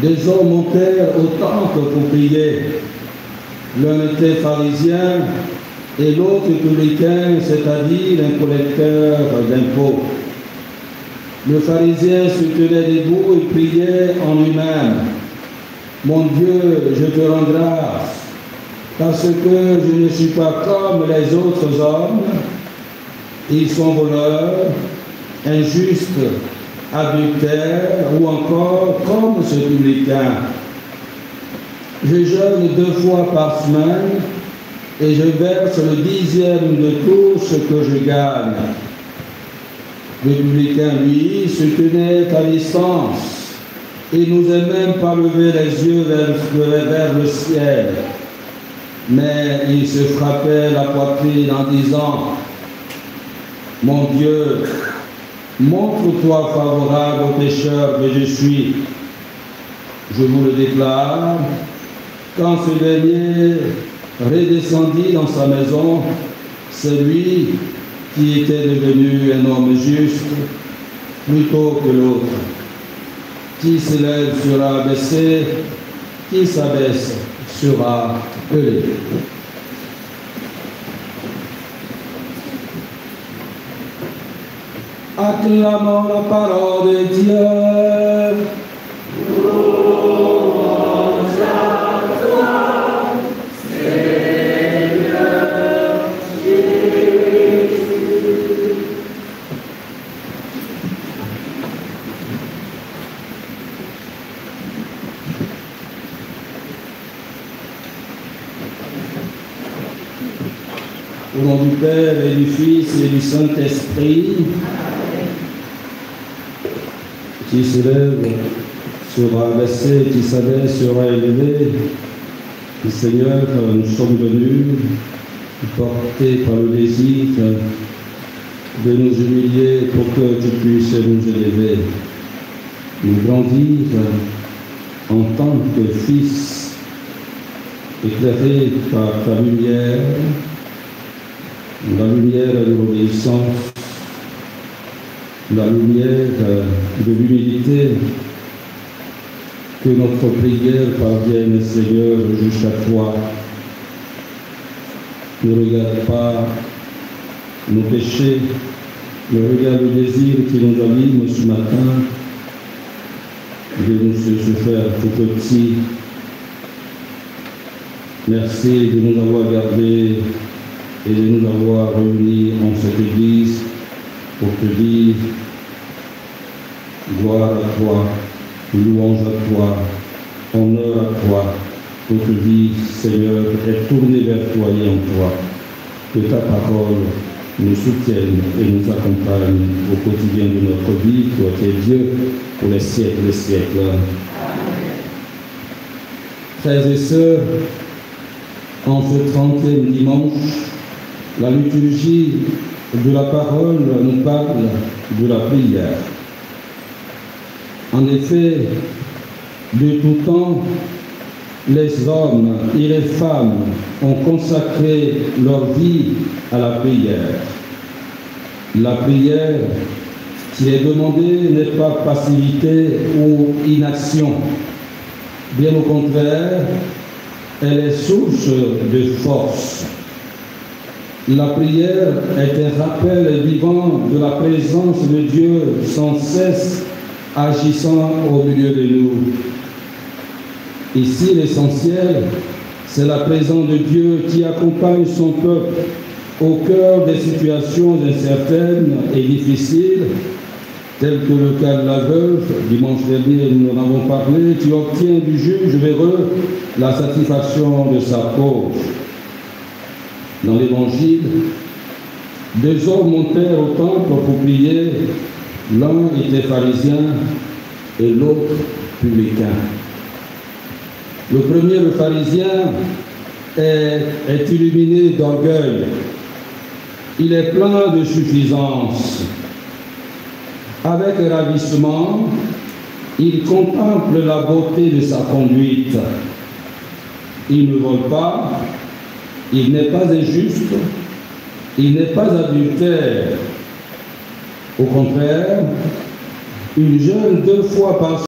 Des hommes montèrent au temple pour prier. L'un était pharisien et l'autre publicain, c'est-à-dire un collecteur d'impôts. Le pharisien se tenait debout et priait en lui-même. « Mon Dieu, je te rends grâce, parce que je ne suis pas comme les autres hommes. Ils sont voleurs, injustes, adultères ou encore comme ce publicain. Je jeûne 2 fois par semaine et je verse le 10e de tout ce que je gagne. » Le publicain, lui, se tenait à distance et n'osait même pas lever les yeux vers le ciel. Mais il se frappait la poitrine en disant « Mon Dieu, montre-toi favorable au pécheur que je suis. Je vous le déclare, quand ce dernier redescendit dans sa maison, c'est lui qui était devenu un homme juste plutôt que l'autre. Qui s'élève sera abaissé, qui s'abaisse sera élevé. » Acclamons la parole de Dieu. Au nom du Père et du Fils et du Saint-Esprit, qui s'élève sera abaissé, qui s'abaisse sera élevé. Seigneur, nous sommes venus, portés par le désir de nous humilier pour que tu puisses nous élever, nous grandir en tant que fils, éclairés par ta lumière, la lumière de l'obéissance, la lumière de l'humilité, que notre prière parvienne, Seigneur, jusqu'à toi. Ne regarde pas nos péchés, ne regarde le désir qui nous anime ce matin, de nous se faire tout petits. Merci de nous avoir gardés et de nous avoir réunis en cette église pour te dire gloire à toi, louange à toi, honneur à toi. Notre vie, Seigneur, est tournée vers toi et en toi. Que ta parole nous soutienne et nous accompagne au quotidien de notre vie. Toi qui es Dieu pour les siècles des siècles. Frères et sœurs, en ce 30e dimanche, la liturgie de la parole nous parle de la prière. En effet, de tout temps, les hommes et les femmes ont consacré leur vie à la prière. La prière qui est demandée n'est pas passivité ou inaction. Bien au contraire, elle est source de force. La prière est un rappel vivant de la présence de Dieu sans cesse agissant au milieu de nous. Ici, l'essentiel, c'est la présence de Dieu qui accompagne son peuple au cœur des situations incertaines et difficiles, telles que le cas de la veuve. Dimanche dernier, nous en avons parlé, qui obtient du juge véreux la satisfaction de sa cause. Dans l'Évangile, 2 hommes montèrent au temple pour prier. L'un était pharisien et l'autre publicain. Le premier, le pharisien, est illuminé d'orgueil. Il est plein de suffisance. Avec ravissement, il contemple la beauté de sa conduite. Il ne vole pas, il n'est pas injuste, il n'est pas adultère. Au contraire, il jeûne 2 fois par